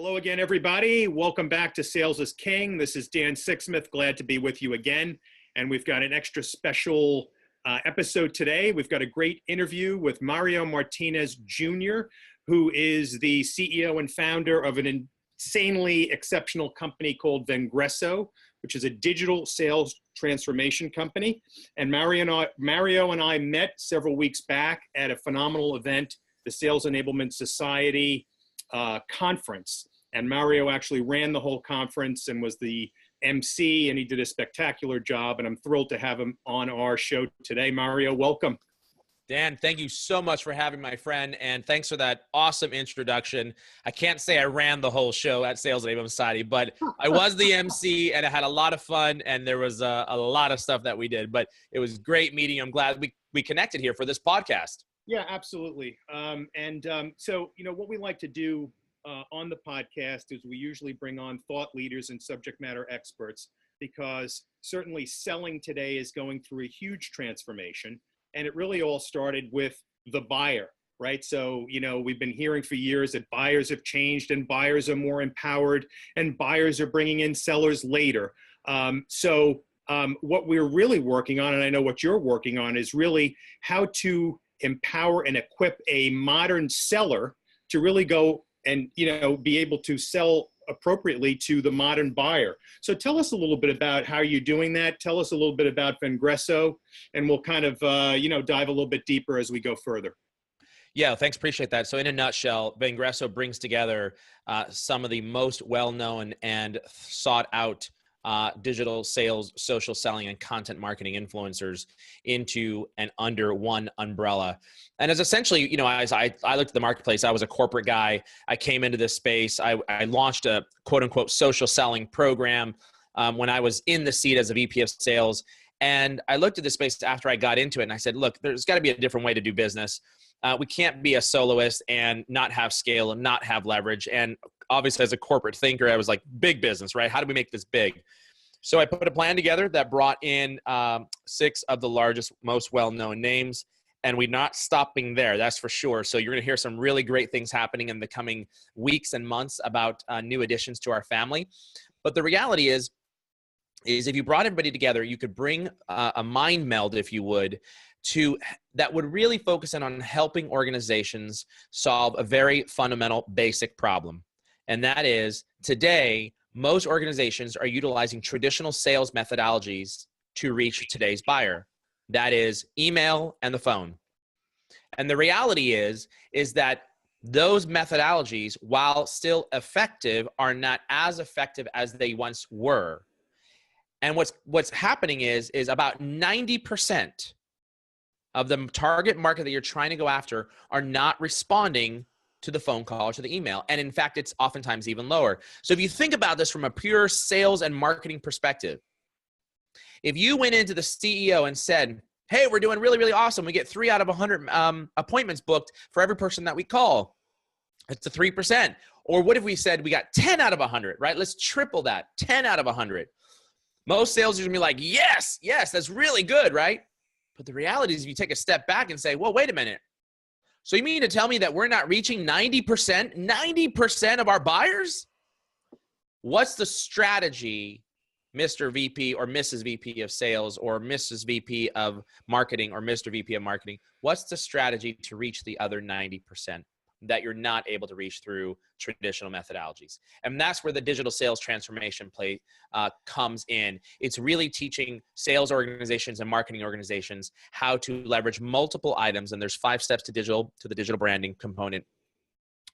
Hello again, everybody. Welcome back to Sales is King. This is Dan Sixsmith. Glad to be with you again. And we've got an extra special episode today. We've got a great interview with Mario Martinez Jr., who is the CEO and founder of an insanely exceptional company called Fangresso, which is a digital sales transformation company. And Mario and I met several weeks back at a phenomenal event, the Sales Enablement Society conference. And Mario actually ran the whole conference and was the MC, and he did a spectacular job. And I'm thrilled to have him on our show today. Mario, welcome. Dan, thank you so much for having my friend, and thanks for that awesome introduction. I can't say I ran the whole show at Sales Enablement Society, but I was the MC, and I had a lot of fun, and there was a lot of stuff that we did. But it was great meeting you. I'm glad we connected here for this podcast. Yeah, absolutely. So, what we like to do on the podcast is we usually bring on thought leaders and subject matter experts, because certainly selling today is going through a huge transformation. And it really all started with the buyer, right? So, we've been hearing for years that buyers have changed and buyers are more empowered and buyers are bringing in sellers later. What we're really working on, and I know what you're working on, is really how to empower and equip a modern seller to really go and, be able to sell appropriately to the modern buyer. So tell us a little bit about how you're doing that. Tell us a little bit about Fangresso, and we'll kind of, dive a little bit deeper as we go further. Yeah, thanks. Appreciate that. So in a nutshell, Fangresso brings together some of the most well-known and sought out digital sales, social selling, and content marketing influencers into and under one umbrella. And as essentially, as I looked at the marketplace, I was a corporate guy. I came into this space. I launched a quote unquote social selling program when I was in the seat as a VP of sales. And I looked at this space after I got into it, and I said, look, there's got to be a different way to do business. We can't be a soloist and not have scale and not have leverage. And obviously, as a corporate thinker, I was like, big business, right? How do we make this big? So I put a plan together that brought in 6 of the largest, most well-known names, and we're not stopping there, that's for sure. So you're going to hear some really great things happening in the coming weeks and months about new additions to our family. But the reality is if you brought everybody together, you could bring a mind meld, if you would, that would really focus in on helping organizations solve a very fundamental, basic problem. And that is, today, most organizations are utilizing traditional sales methodologies to reach today's buyer. That is email and the phone. And the reality is that those methodologies, while still effective, are not as effective as they once were. And what's happening is about 90% of the target market that you're trying to go after are not responding to the phone call or to the email. And in fact, it's oftentimes even lower. So if you think about this from a pure sales and marketing perspective, if you went into the CEO and said, hey, we're doing really, really awesome. We get 3 out of 100 appointments booked for every person that we call. It's a 3%. Or what if we said we got 10 out of 100, right? Let's triple that, 10 out of 100. Most sales are gonna be like, yes, that's really good, right? But the reality is if you take a step back and say, well, wait a minute. So you mean to tell me that we're not reaching 90% of our buyers? What's the strategy, Mr. VP or Mrs. VP of sales or Mrs. VP of marketing or Mr. VP of marketing? What's the strategy to reach the other 90% that you're not able to reach through traditional methodologies? And that's where the digital sales transformation play comes in. It's really teaching sales organizations and marketing organizations how to leverage multiple items. And there's 5 steps to the digital branding component,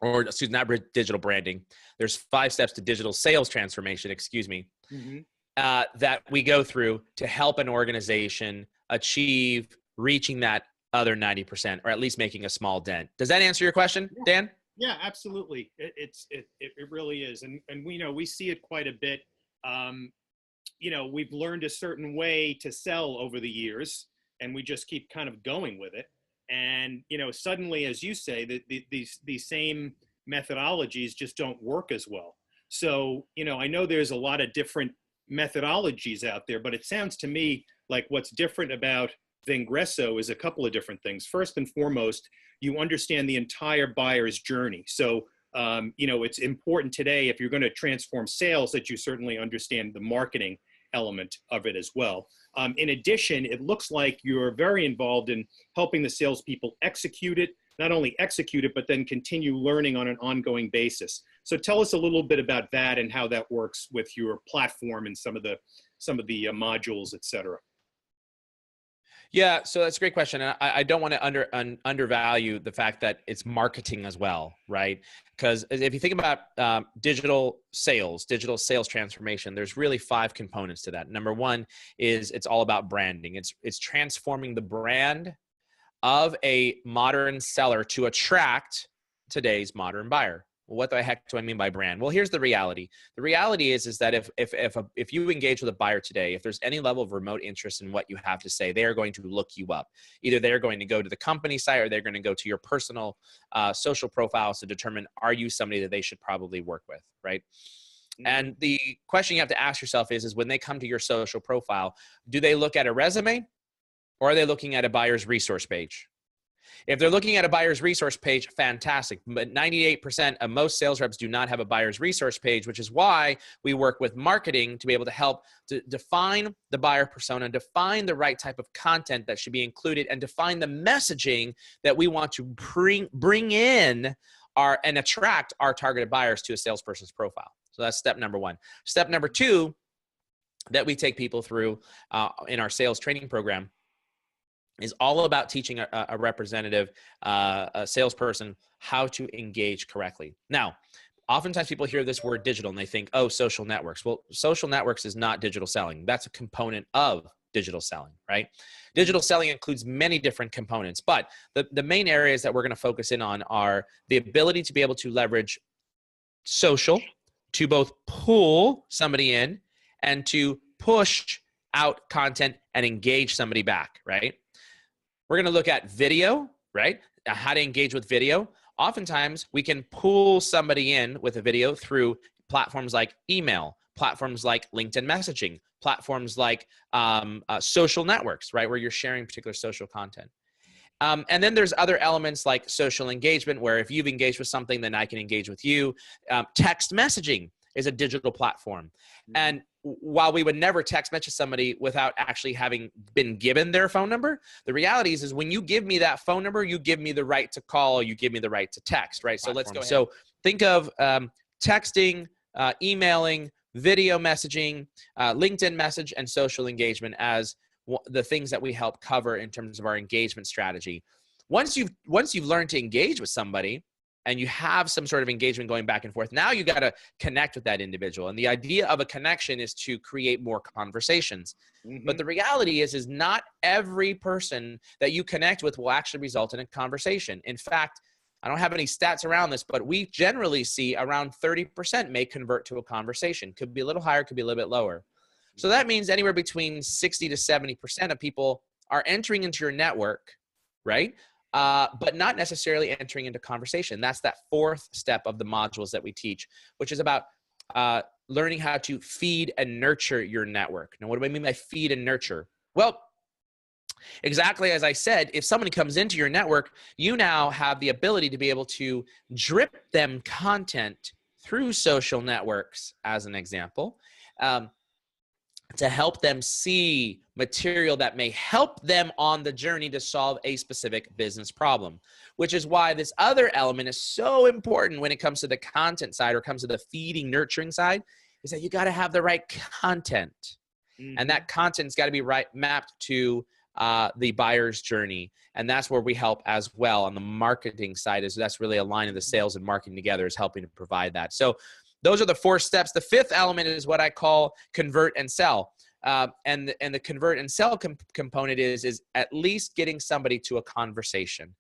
or excuse me, not digital branding. There's 5 steps to digital sales transformation, that we go through to help an organization achieve reaching that other 90%, or at least making a small dent. Does that answer your question, Dan? Yeah, absolutely. It really is. And we see it quite a bit. We've learned a certain way to sell over the years, and we just keep kind of going with it. And, suddenly, as you say, these same methodologies just don't work as well. So, I know there's a lot of different methodologies out there, but it sounds to me like what's different about Fangresso is a couple of different things. First and foremost, you understand the entire buyer's journey. So it's important today, if you're going to transform sales, that you certainly understand the marketing element of it as well. In addition, it looks like you're very involved in helping the salespeople execute it, not only execute it, but then continue learning on an ongoing basis. So tell us a little bit about that and how that works with your platform and some of the modules, et cetera. Yeah, so that's a great question. And I don't want to undervalue the fact that it's marketing as well, right? Because if you think about digital sales transformation, there's really 5 components to that. Number 1 is it's all about branding. It's transforming the brand of a modern seller to attract today's modern buyer. What the heck do I mean by brand? Well, here's the reality. The reality is that if you engage with a buyer today, if there's any level of remote interest in what you have to say, they are going to look you up. Either they're going to go to the company site or they're going to go to your personal social profiles to determine, are you somebody that they should probably work with, right? Mm-hmm. And the question you have to ask yourself is when they come to your social profile, do they look at a resume or are they looking at a buyer's resource page? If they're looking at a buyer's resource page, fantastic. But 98% of most sales reps do not have a buyer's resource page, which is why we work with marketing to be able to help to define the buyer persona, define the right type of content that should be included, and define the messaging that we want to bring in and attract our targeted buyers to a salesperson's profile. So that's step number 1. Step number 2 that we take people through in our sales training program is all about teaching a representative, a salesperson, how to engage correctly. Now, oftentimes people hear this word digital and they think, oh, social networks. Well, social networks is not digital selling. That's a component of digital selling, right? Digital selling includes many different components, but the main areas that we're going to focus in on are the ability to be able to leverage social to both pull somebody in and to push out content and engage somebody back, right? We're going to look at video, right? How to engage with video. Oftentimes, we can pull somebody in with a video through platforms like email, platforms like LinkedIn messaging, platforms like social networks, right? Where you're sharing particular social content. And then there's other elements like social engagement, where if you've engaged with something, then I can engage with you. Text messaging is a digital platform. And while we would never text message somebody without actually having been given their phone number, the reality is when you give me that phone number, you give me the right to call, you give me the right to text, right? So let's go ahead. So think of texting, emailing, video messaging, LinkedIn message, and social engagement as the things that we help cover in terms of our engagement strategy. Once you've learned to engage with somebody, and you have some sort of engagement going back and forth, now you got to connect with that individual. And the idea of a connection is to create more conversations. Mm-hmm. But the reality is not every person that you connect with will actually result in a conversation. In fact, I don't have any stats around this, but we generally see around 30% may convert to a conversation. Could be a little higher, could be a little bit lower. So that means anywhere between 60 to 70% of people are entering into your network, right? But not necessarily entering into conversation. That's that 4th step of the modules that we teach, which is about learning how to feed and nurture your network. Now, what do I mean by feed and nurture? Well, exactly as I said, if somebody comes into your network, you now have the ability to be able to drip them content through social networks, as an example, to help them see material that may help them on the journey to solve a specific business problem, which is why this other element is so important when it comes to the content side or comes to the feeding, nurturing side, is that you got to have the right content. Mm-hmm. And that content's got to be mapped to the buyer's journey. And that's where we help as well on the marketing side. That's really a line of the sales and marketing together, is helping to provide that. So those are the 4 steps. The 5th element is what I call convert and sell. And the convert and sell component is at least getting somebody to a conversation,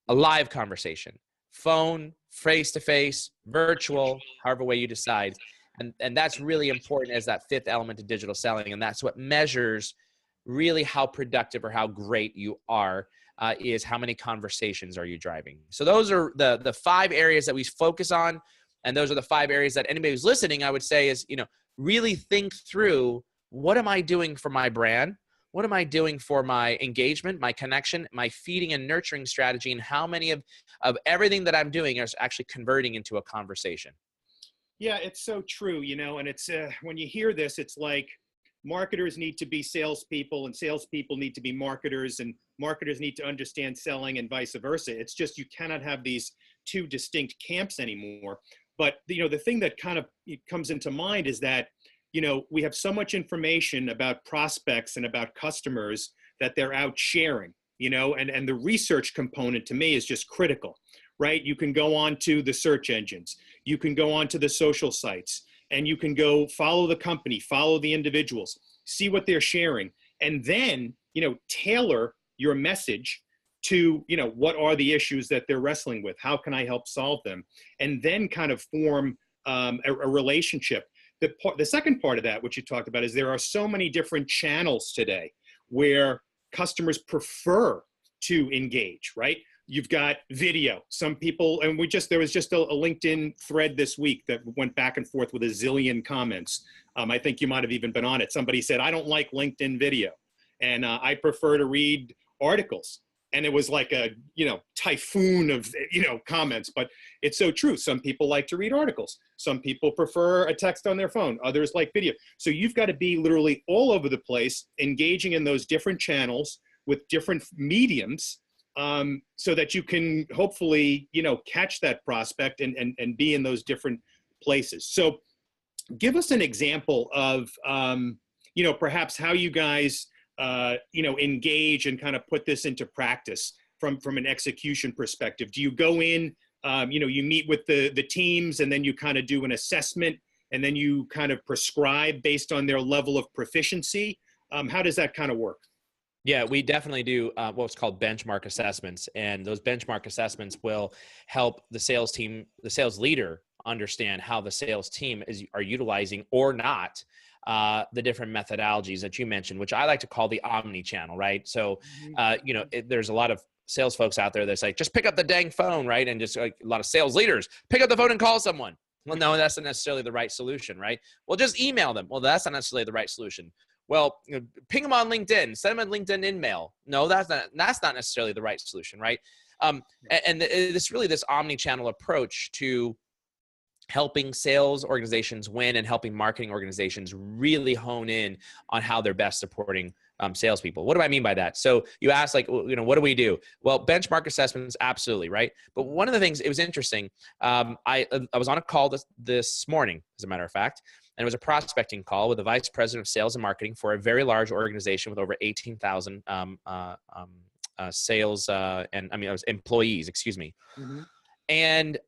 a live conversation, phone, face-to-face, virtual, however way you decide. And that's really important as that 5th element of digital selling. And that's what measures really how productive or how great you are, is how many conversations are you driving. So those are the 5 areas that we focus on. And those are the 5 areas that anybody who's listening, I would say, is, really think through, what am I doing for my brand? what am I doing for my engagement, my connection, my feeding and nurturing strategy, and how many of everything that I'm doing is actually converting into a conversation? Yeah, it's so true, and it's when you hear this, it's like marketers need to be salespeople and salespeople need to be marketers and marketers need to understand selling and vice versa. It's just you cannot have these two distinct camps anymore. But, the thing that kind of comes into mind is that, we have so much information about prospects and about customers that they're out sharing, and the research component to me is just critical, right? You can go on to the search engines, you can go on to the social sites, and you can go follow the company, follow the individuals, see what they're sharing, and then, tailor your message to, what are the issues that they're wrestling with? How can I help solve them? And then kind of form a relationship. The second part of that, which you talked about, is there are so many different channels today where customers prefer to engage, right? You've got video. Some people, and there was just a LinkedIn thread this week that went back and forth with a zillion comments. I think you might have even been on it. Somebody said, I don't like LinkedIn video and I prefer to read articles. And it was like a, typhoon of, comments, but it's so true. Some people like to read articles. Some people prefer a text on their phone. Others like video. So you've got to be literally all over the place, engaging in those different channels with different mediums, so that you can hopefully, catch that prospect and be in those different places. So give us an example of, perhaps how you guys, engage and kind of put this into practice from an execution perspective. Do you go in, you meet with the teams and then you kind of do an assessment and then you kind of prescribe based on their level of proficiency? How does that kind of work? Yeah, we definitely do what's called benchmark assessments. And those benchmark assessments will help the sales team, the sales leader, understand how the sales team are utilizing or not the different methodologies that you mentioned, which I like to call the omni-channel, right? So, there's a lot of sales folks out there that's like, just pick up the dang phone, right? And just like a lot of sales leaders, pick up the phone and call someone. Well, no, that's not necessarily the right solution, right? Well, just email them. Well, that's not necessarily the right solution. Well, ping them on LinkedIn, send them a LinkedIn in-mail. No, that's not necessarily the right solution, right? And it's really this omni-channel approach to helping sales organizations win and helping marketing organizations really hone in on how they're best supporting salespeople. What do I mean by that? So you asked, like, what do we do? Well, benchmark assessments, absolutely, right? But one of the things, it was interesting. I was on a call this morning, as a matter of fact, and it was a prospecting call with the vice president of sales and marketing for a very large organization with over 18,000 sales employees, excuse me. Mm-hmm. And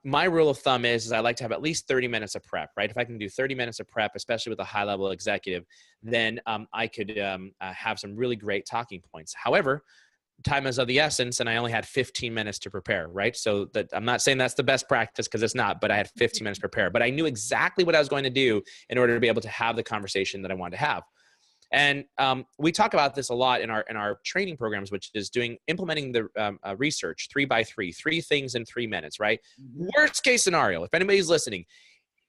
my rule of thumb is I like to have at least 30 minutes of prep, right? If I can do 30 minutes of prep, especially with a high-level executive, then I could have some really great talking points. However, time is of the essence, and I only had 15 minutes to prepare, right? So that I'm not saying that's the best practice, because it's not, but I had 15 minutes to prepare. But I knew exactly what I was going to do in order to be able to have the conversation that I wanted to have. And we talk about this a lot in our training programs, which is implementing the research 3x3, 3 things in 3 minutes, right? Mm-hmm. Worst case scenario, if anybody's listening,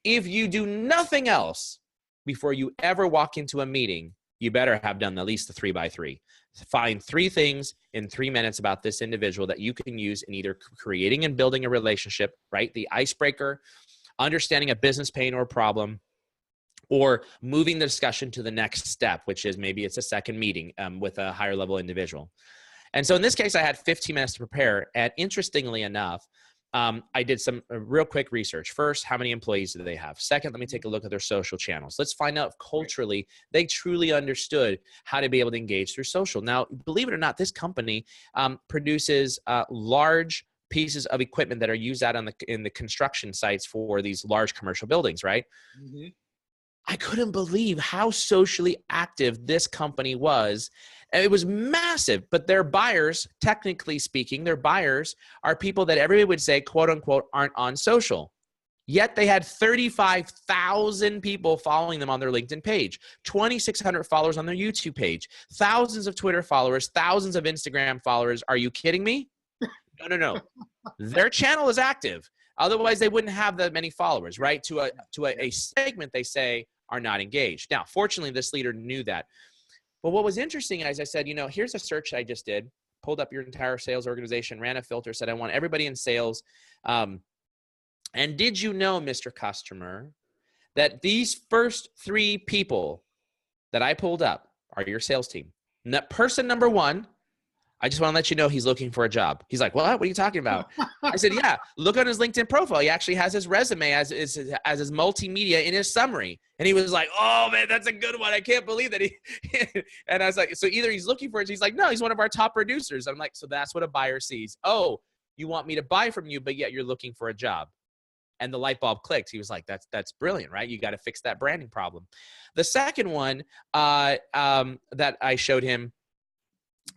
if you do nothing else before you ever walk into a meeting, you better have done at least the 3x3. Find 3 things in 3 minutes about this individual that you can use in either creating and building a relationship, right? The icebreaker, understanding a business pain or problem, or moving the discussion to the next step, which is maybe it's a second meeting with a higher level individual. And so in this case, I had 15 minutes to prepare. And interestingly enough, I did some real quick research. First, how many employees do they have? Second, let me take a look at their social channels. Let's find out if culturally they truly understood how to be able to engage through social. Now, believe it or not, this company produces large pieces of equipment that are used out in the construction sites for these large commercial buildings, right? Mm-hmm. I couldn't believe how socially active this company was. And it was massive, but their buyers, technically speaking, their buyers are people that everybody would say, quote unquote, aren't on social. Yet they had 35,000 people following them on their LinkedIn page, 2,600 followers on their YouTube page, thousands of Twitter followers, thousands of Instagram followers. Are you kidding me? No. Their channel is active. Otherwise, they wouldn't have that many followers, right? To a segment, they say, are not engaged. Now, fortunately, this leader knew that. But what was interesting is I said, here's a search I just did, pulled up your entire sales organization, ran a filter, said, I want everybody in sales. And did you know, Mr. Customer, that these first 3 people that I pulled up are your sales team? Person number 1, I just want to let you know he's looking for a job. He's like, what are you talking about? I said, yeah, look on his LinkedIn profile. He actually has his resume as his multimedia in his summary. And he was like, oh man, that's a good one. I can't believe that he, and I was like, so either he's looking for it. He's like, no, he's one of our top producers. I'm like, so that's what a buyer sees. Oh, you want me to buy from you, but yet you're looking for a job. And the light bulb clicked. He was like, that's brilliant, right? You got to fix that branding problem. The second one that I showed him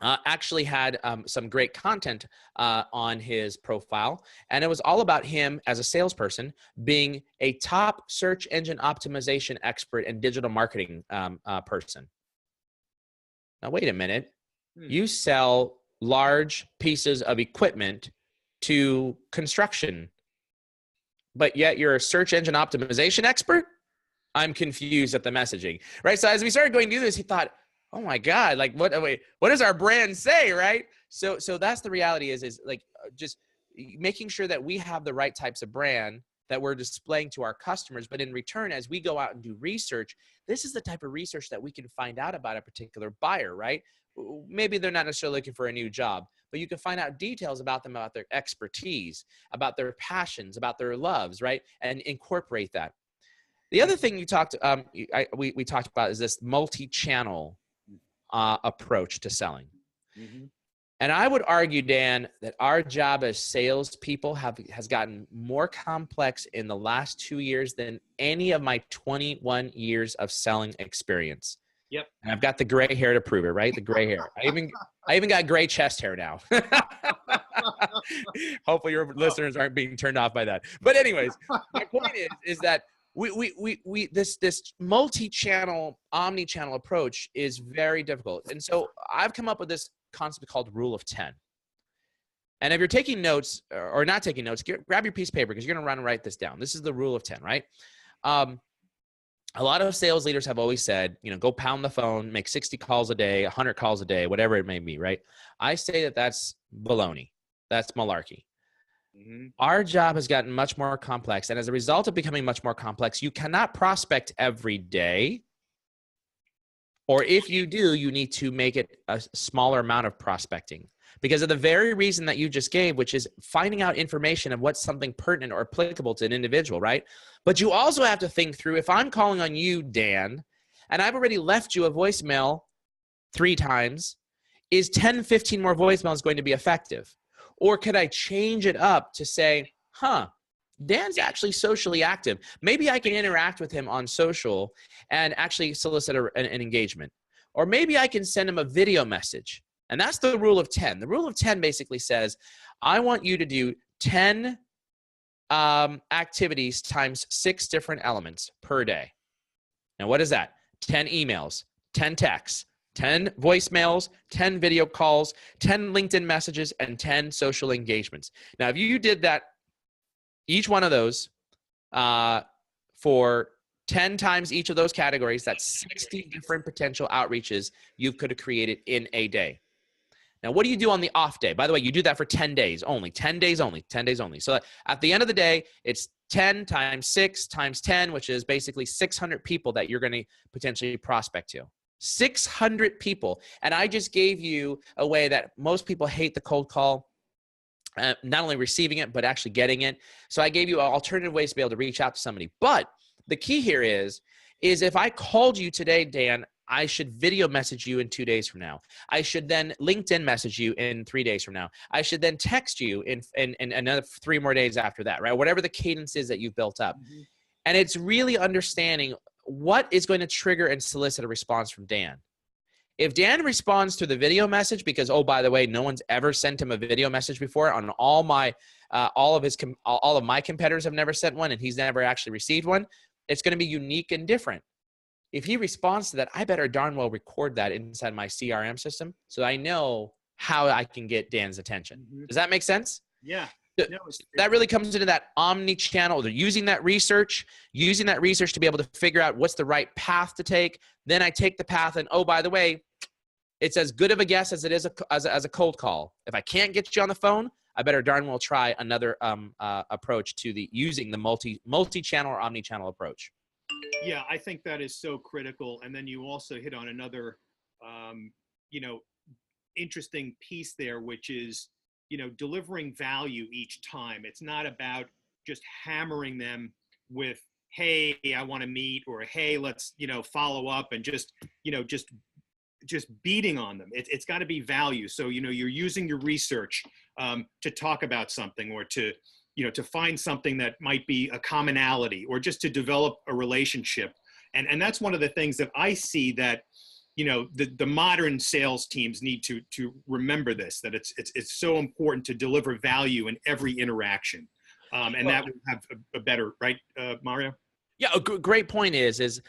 actually had some great content on his profile. And it was all about him as a salesperson being a top search engine optimization expert and digital marketing person. Now, wait a minute. You sell large pieces of equipment to construction, but yet you're a search engine optimization expert? I'm confused at the messaging, right? So as we started going through this, he thought, oh my God, like what does our brand say, right? So that's the reality is like just making sure that we have the right types of brand that we're displaying to our customers. But in return, as we go out and do research, this is the type of research that we can find out about a particular buyer, right? Maybe they're not necessarily looking for a new job, but you can find out details about them, about their expertise, about their passions, about their loves, right? And incorporate that. The other thing we talked about is this multi-channel approach to selling. Mm-hmm. And I would argue, Dan, that our job as salespeople has gotten more complex in the last 2 years than any of my 21 years of selling experience. Yep. And I've got the gray hair to prove it, right? The gray hair. I even got gray chest hair now. Hopefully your listeners aren't being turned off by that. But anyways, my point is that this multi-channel, omni-channel approach is very difficult. And so I've come up with this concept called rule of 10. And if you're taking notes or not taking notes, grab your piece of paper because you're going to run and write this down. This is the rule of 10, right? A lot of sales leaders have always said, go pound the phone, make 60 calls a day, 100 calls a day, whatever it may be, right? I say that that's baloney. That's malarkey. Mm-hmm. Our job has gotten much more complex. And as a result of becoming much more complex, you cannot prospect every day. Or if you do, you need to make it a smaller amount of prospecting because of the very reason that you just gave, which is finding out information of what's something pertinent or applicable to an individual, right? But you also have to think through, if I'm calling on you, Dan, and I've already left you a voicemail 3 times, is 10, 15 more voicemails going to be effective? Or could I change it up to say, Dan's actually socially active. Maybe I can interact with him on social and actually solicit an engagement. Or maybe I can send him a video message. And that's the rule of 10. The rule of 10 basically says, I want you to do 10 activities times 6 different elements per day. Now, what is that? 10 emails, 10 texts, 10 voicemails, 10 video calls, 10 LinkedIn messages, and 10 social engagements. Now, if you did that, each one of those for 10 times each of those categories, that's 60 different potential outreaches you could have created in a day. Now, what do you do on the off day? By the way, you do that for 10 days only, 10 days only, 10 days only. So at the end of the day, it's 10 times 6 times 10, which is basically 600 people that you're going to potentially prospect to. 600 people. And I just gave you a way that most people hate the cold call, not only receiving it, but actually getting it. So I gave you alternative ways to be able to reach out to somebody. But the key here is if I called you today, Dan, I should video message you in 2 days from now. I should then LinkedIn message you in 3 days from now. I should then text you in another 3 more days after that, right? Whatever the cadence is that you've built up. Mm-hmm. And it's really understanding what is going to trigger and solicit a response from Dan. If Dan responds to the video message because, oh, by the way, no one's ever sent him a video message before on all of my competitors have never sent one and he's never actually received one, it's going to be unique and different. If he responds to that, I better darn well record that inside my CRM system so I know how I can get Dan's attention. Mm-hmm. Does that make sense? Yeah. No, that really comes into that omni-channel. They're using that research to be able to figure out what's the right path to take. Then I take the path and, oh, by the way, it's as good of a guess as it is as a cold call. If I can't get you on the phone, I better darn well try another approach to using the multi-channel or omni-channel approach. Yeah, I think that is so critical. And then you also hit on another, you know, interesting piece there, which is, you know, delivering value each time. It's not about just hammering them with, hey, I want to meet, or hey, let's, you know, follow up, and just, you know, just beating on them. It's got to be value. So, you know, you're using your research to talk about something, or to, you know, to find something that might be a commonality, or just to develop a relationship. And that's one of the things that I see that, you know, the modern sales teams need to remember this, that it's so important to deliver value in every interaction. And that will have a better, right, Mario? Yeah, a great point is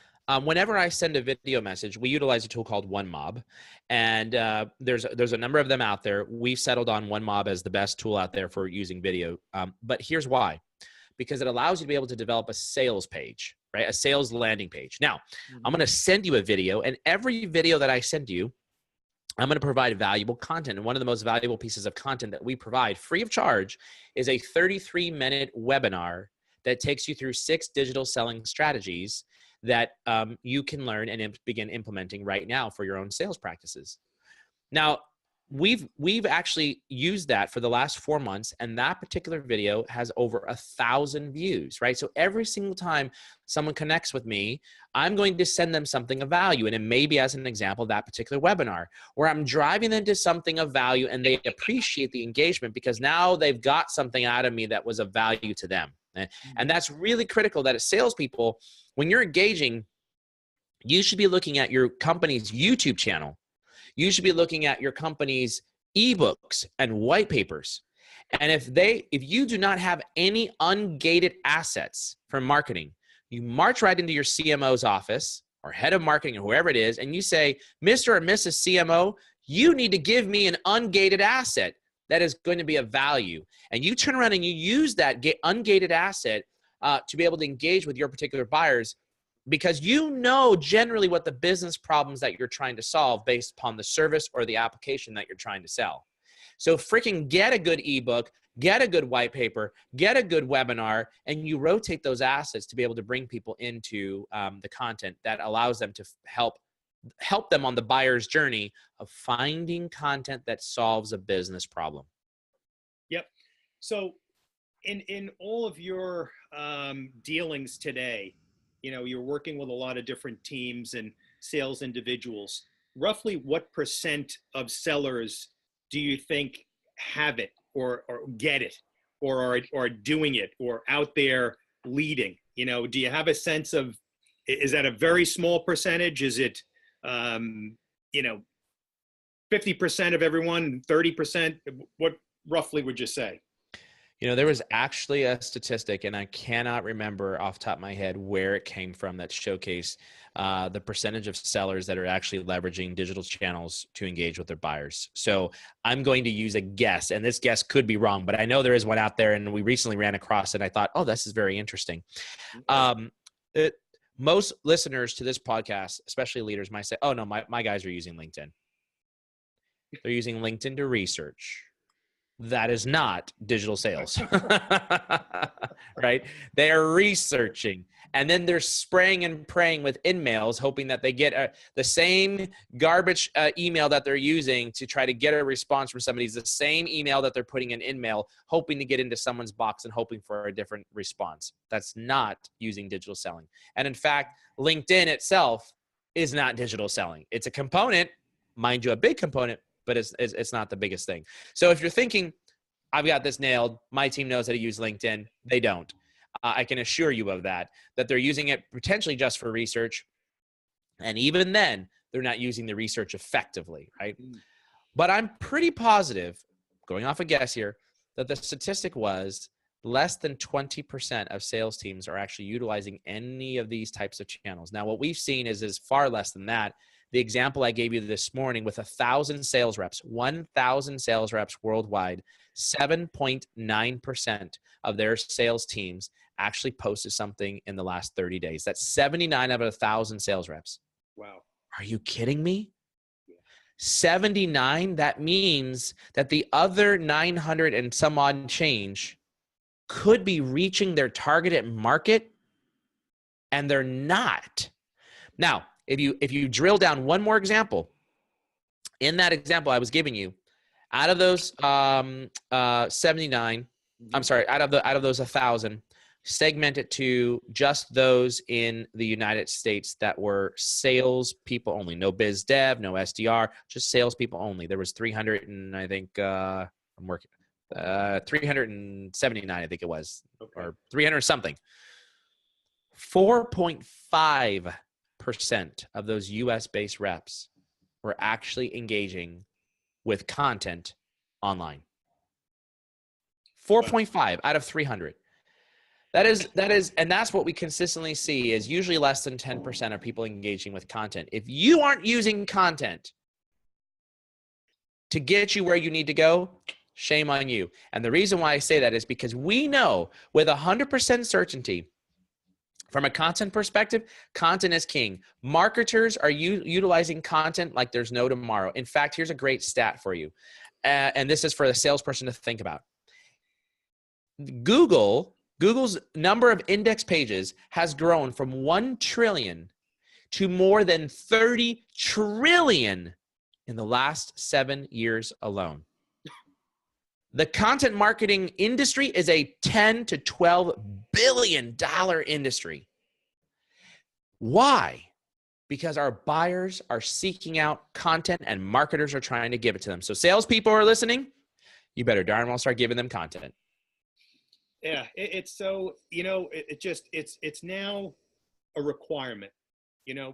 whenever I send a video message, we utilize a tool called OneMob, and there's a number of them out there. We've settled on OneMob as the best tool out there for using video. But here's why: because it allows you to be able to develop a sales page, right? A sales landing page. Now, I'm going to send you a video, and every video that I send you, I'm going to provide valuable content. And one of the most valuable pieces of content that we provide free of charge is a 33-minute webinar that takes you through 6 digital selling strategies that you can learn and begin implementing right now for your own sales practices. Now, we've actually used that for the last 4 months, and that particular video has over 1,000 views, right? So every single time someone connects with me, I'm going to send them something of value. And it may be, as an example, that particular webinar, where I'm driving them to something of value, and they appreciate the engagement because now they've got something out of me that was of value to them. And that's really critical, that as salespeople, when you're engaging, you should be looking at your company's YouTube channel. You should be looking at your company's ebooks and white papers. And if you do not have any ungated assets for marketing, you march right into your CMO's office or head of marketing or whoever it is, and you say, Mr. or Mrs. CMO, you need to give me an ungated asset that is going to be of value. And you turn around and you use that ungated asset to be able to engage with your particular buyers, because you know generally what the business problems that you're trying to solve based upon the service or the application that you're trying to sell. So freaking get a good ebook, get a good white paper, get a good webinar, and you rotate those assets to be able to bring people into the content that allows them to help them on the buyer's journey of finding content that solves a business problem. Yep. So in all of your dealings today, you know, you're working with a lot of different teams and sales individuals. Roughly what percent of sellers do you think have it, or get it, or are doing it, or out there leading? You know, do you have a sense of, is that a very small percentage? Is it, you know, 50% of everyone, 30%? What roughly would you say? You know, there was actually a statistic, and I cannot remember off the top of my head where it came from, that showcased the percentage of sellers that are actually leveraging digital channels to engage with their buyers. So I'm going to use a guess, and this guess could be wrong, but I know there is one out there, and we recently ran across it, and I thought, oh, this is very interesting. Most listeners to this podcast, especially leaders, might say, oh, no, my guys are using LinkedIn. They're using LinkedIn to research. That is not digital sales, right? They are researching, and then they're spraying and praying with in-mails, hoping that they get the same garbage email that they're using to try to get a response from somebody. It's the same email that they're putting in in-mail, hoping to get into someone's box and hoping for a different response. That's not using digital selling. And in fact, LinkedIn itself is not digital selling. It's a component, mind you, a big component, but it's not the biggest thing. So if you're thinking, I've got this nailed, my team knows how to use LinkedIn, they don't. I can assure you of that they're using it potentially just for research. And even then, they're not using the research effectively, right? But I'm pretty positive, going off a guess here, that the statistic was less than 20% of sales teams are actually utilizing any of these types of channels. Now, what we've seen is far less than that. The example I gave you this morning with 1,000 sales reps, 1,000 sales reps worldwide, 7.9% of their sales teams actually posted something in the last 30 days. That's 79 out of 1,000 sales reps. Wow. Are you kidding me? 79, that means that the other 900 and some odd change could be reaching their targeted market, and they're not. Now, if you drill down one more example, in that example I was giving you, out of those 79, I'm sorry, out of those 1,000, segment it to just those in the United States that were sales people only, no biz dev, no SDR, just sales people only. There was 300 and I think 379, I think it was, okay, or 300 something. 4.5% of those US-based reps were actually engaging with content online. 4.5 out of 300. That is, and that's what we consistently see is usually less than 10% of people engaging with content. If you aren't using content to get you where you need to go, shame on you. And the reason why I say that is because we know with 100% certainty, from a content perspective, content is king. Marketers are utilizing content like there's no tomorrow. In fact, here's a great stat for you. And this is for the salesperson to think about. Google's number of index pages has grown from 1 trillion to more than 30 trillion in the last 7 years alone. The content marketing industry is a $10 to $12 billion industry. Why? Because our buyers are seeking out content and marketers are trying to give it to them. So salespeople are listening, you better darn well start giving them content. Yeah, it's so, it's now a requirement,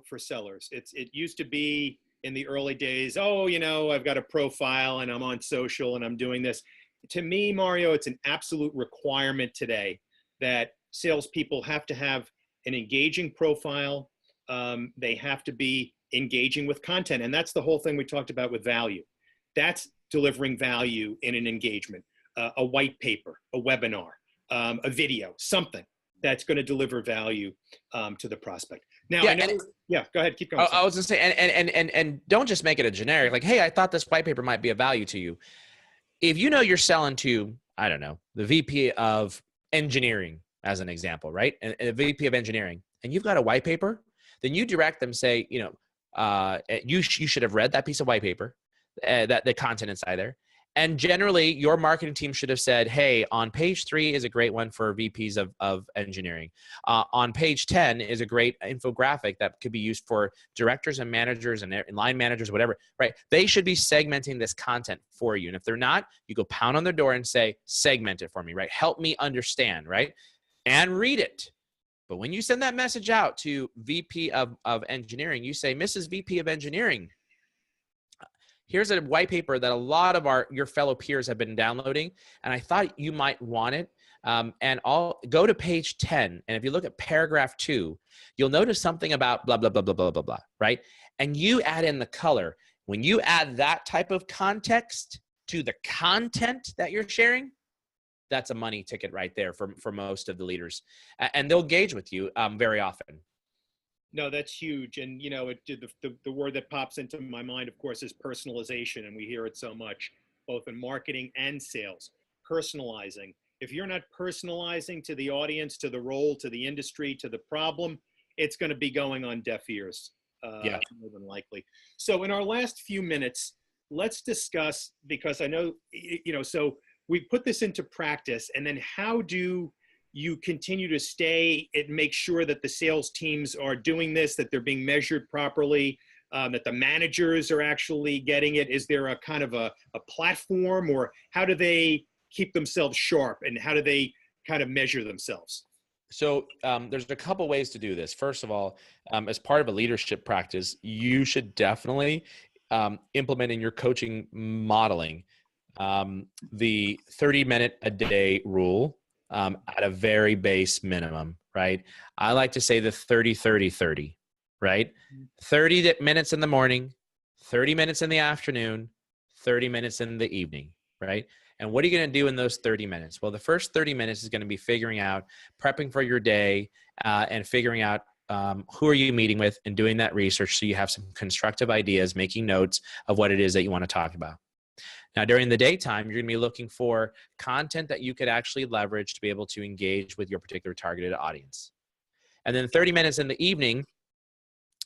for sellers. It used to be in the early days, I've got a profile and I'm on social and I'm doing this. To me, Mario, it's an absolute requirement today that salespeople have to have an engaging profile. They have to be engaging with content. And that's the whole thing we talked about with value. That's delivering value in an engagement, a white paper, a webinar, a video, something that's going to deliver value to the prospect. Now, go ahead, keep going. I was going to say, and don't just make it a generic, like, hey, I thought this white paper might be of value to you. If you know you're selling to, I don't know, the VP of engineering, as an example, right? And a VP of engineering, and you've got a white paper, then you direct them, say, you should have read that piece of white paper, that the content inside there. And generally, your marketing team should have said, hey, on page 3 is a great one for VPs of engineering. On page 10 is a great infographic that could be used for directors and managers and line managers, whatever, right? They should be segmenting this content for you. And if they're not, you go pound on their door and say, segment it for me, right? Help me understand, right? And read it. But when you send that message out to VP of engineering, you say, Mrs. VP of engineering, here's a white paper that a lot of your fellow peers have been downloading, and I thought you might want it. And I'll go to page 10, and if you look at paragraph 2, you'll notice something about blah, blah, blah, blah, blah, blah, blah, right? And you add in the color. When you add that type of context to the content that you're sharing, that's a money ticket right there for most of the leaders. And they'll engage with you very often. No, that's huge. And, the word that pops into my mind, of course, is personalization. And we hear it so much, both in marketing and sales. Personalizing. If you're not personalizing to the audience, to the role, to the industry, to the problem, it's going to be going on deaf ears, more than likely. So in our last few minutes, let's discuss, because I know, so we put this into practice, and then how do you continue to stay and make sure that the sales teams are doing this, that they're being measured properly, that the managers are actually getting it? Is there a kind of a platform, or how do they keep themselves sharp, and how do they kind of measure themselves? So there's a couple ways to do this. First of all, as part of a leadership practice, you should definitely implement in your coaching modeling the 30-minute a day rule. At a very base minimum, right? I like to say the 30-30-30, right? 30 minutes in the morning, 30 minutes in the afternoon, 30 minutes in the evening, right? And what are you going to do in those 30 minutes? Well, the first 30 minutes is going to be figuring out, prepping for your day, and figuring out who are you meeting with, and doing that research so you have some constructive ideas, making notes of what it is that you want to talk about. Now, during the daytime, you're going to be looking for content that you could actually leverage to be able to engage with your particular targeted audience. And then 30 minutes in the evening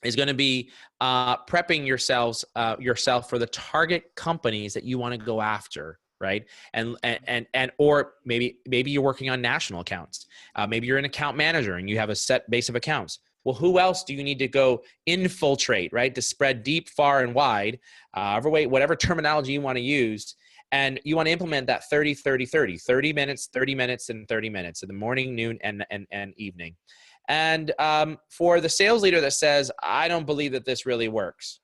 is going to be prepping yourself for the target companies that you want to go after, right? And or maybe you're working on national accounts. Maybe you're an account manager and you have a set base of accounts. Well, who else do you need to go infiltrate, right? To spread deep, far, and wide, whatever terminology you want to use. And you want to implement that 30, 30, 30, 30 minutes, 30 minutes, and 30 minutes in the morning, noon, and evening. And for the sales leader that says, I don't believe that this really works.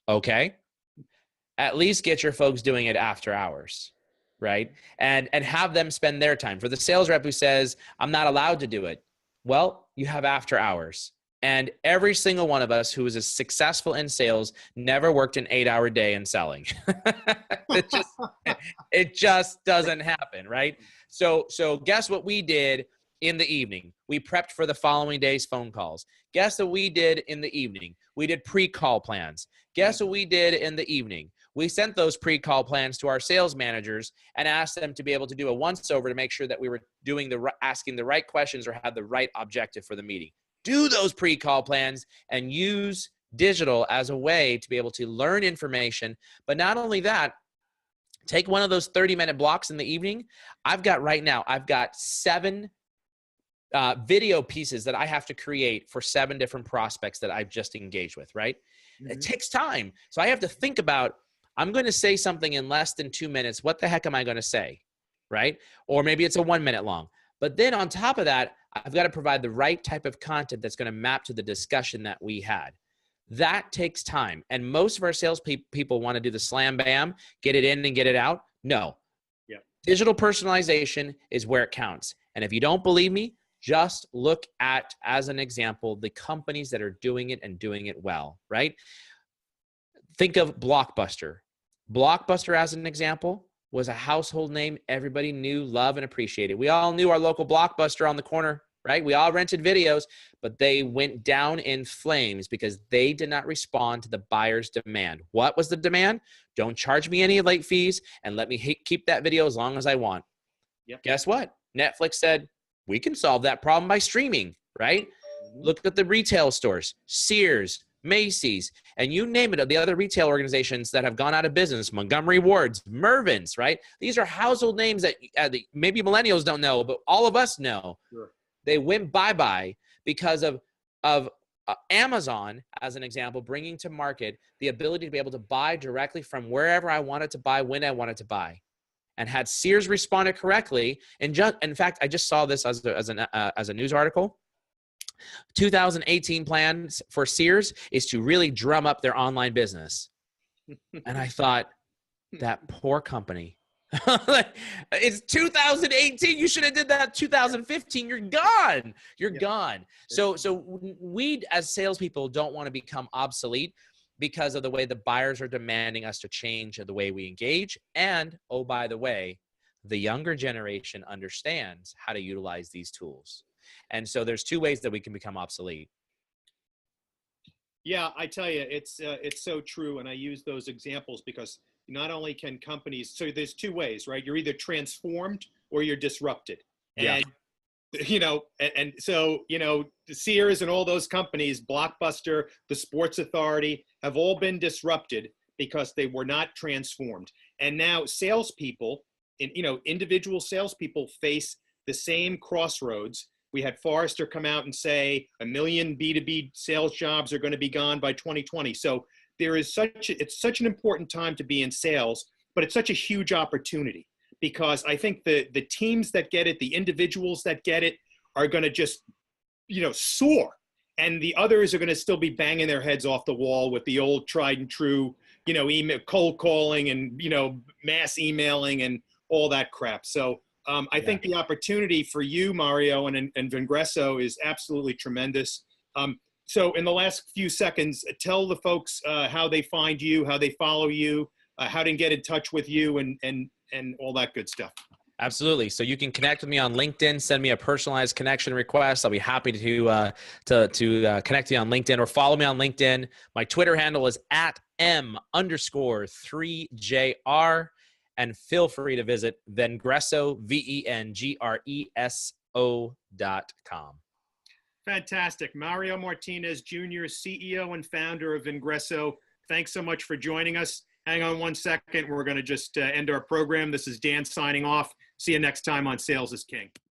Okay. At least get your folks doing it after hours, right? And have them spend their time. For the sales rep who says, I'm not allowed to do it. Well, you have after hours. And every single one of us who is successful in sales never worked an 8-hour day in selling. it just doesn't happen, right? So guess what we did in the evening? We prepped for the following day's phone calls. Guess what we did in the evening? We did pre-call plans. Guess what we did in the evening? We sent those pre-call plans to our sales managers and asked them to be able to do a once-over to make sure that we were asking the right questions or had the right objective for the meeting. Do those pre-call plans and use digital as a way to be able to learn information. But not only that, take one of those 30-minute blocks in the evening. I've got 7 video pieces that I have to create for 7 different prospects that I've just engaged with, right? Mm-hmm. It takes time. So I have to think about, I'm going to say something in less than 2 minutes. What the heck am I going to say, right? Or maybe it's a 1 minute long. But then on top of that, I've got to provide the right type of content that's going to map to the discussion that we had. That takes time. And most of our sales people want to do the slam bam, get it in and get it out. No. Yep. Digital personalization is where it counts. And if you don't believe me, just look at, as an example, the companies that are doing it and doing it well, right? Think of Blockbuster. Blockbuster, as an example, was a household name everybody knew, loved, and appreciated. We all knew our local Blockbuster on the corner, right? We all rented videos, but they went down in flames because they did not respond to the buyer's demand. What was the demand? Don't charge me any late fees and let me keep that video as long as I want. Yep. Guess what? Netflix said, we can solve that problem by streaming, right? Mm-hmm. Look at the retail stores, Sears, Macy's, and you name it, the other retail organizations that have gone out of business, Montgomery Ward's, Mervyn's, right? These are household names that maybe millennials don't know, but all of us know. Sure. They went bye-bye because of Amazon, as an example, bringing to market the ability to be able to buy directly from wherever I wanted to buy, when I wanted to buy. And had Sears responded correctly, and in fact, I just saw this as a news article. 2018 plans for Sears is to really drum up their online business. And I thought, that poor company. It's 2018. You should have did that 2015. You're gone. You're gone. So we as salespeople don't want to become obsolete because of the way the buyers are demanding us to change the way we engage. And, oh, by the way, the younger generation understands how to utilize these tools. And so there's 2 ways that we can become obsolete. Yeah, I tell you, it's so true. And I use those examples because not only can companies, so there's 2 ways, right? You're either transformed or you're disrupted. And, and so, the Sears and all those companies, Blockbuster, the Sports Authority, have all been disrupted because they were not transformed. And now salespeople, individual salespeople face the same crossroads. We had Forrester come out and say 1 million B2B sales jobs are going to be gone by 2020. So it's such an important time to be in sales, but it's such a huge opportunity because I think the teams that get it, the individuals that get it are going to just, soar. And the others are going to still be banging their heads off the wall with the old tried and true, email, cold calling and, mass emailing and all that crap. So I think the opportunity for you, Mario, and Fangresso is absolutely tremendous. So in the last few seconds, tell the folks how they find you, how they follow you, how to get in touch with you, and all that good stuff. Absolutely. So you can connect with me on LinkedIn. Send me a personalized connection request. I'll be happy to connect you on LinkedIn, or follow me on LinkedIn. My Twitter handle is at @M_3JR, and feel free to visit Vengresso VENGRESO.com. Fantastic. Mario Martinez Jr., CEO and founder of Fangresso. Thanks so much for joining us. Hang on one second. We're going to just end our program. This is Dan signing off. See you next time on Sales is King.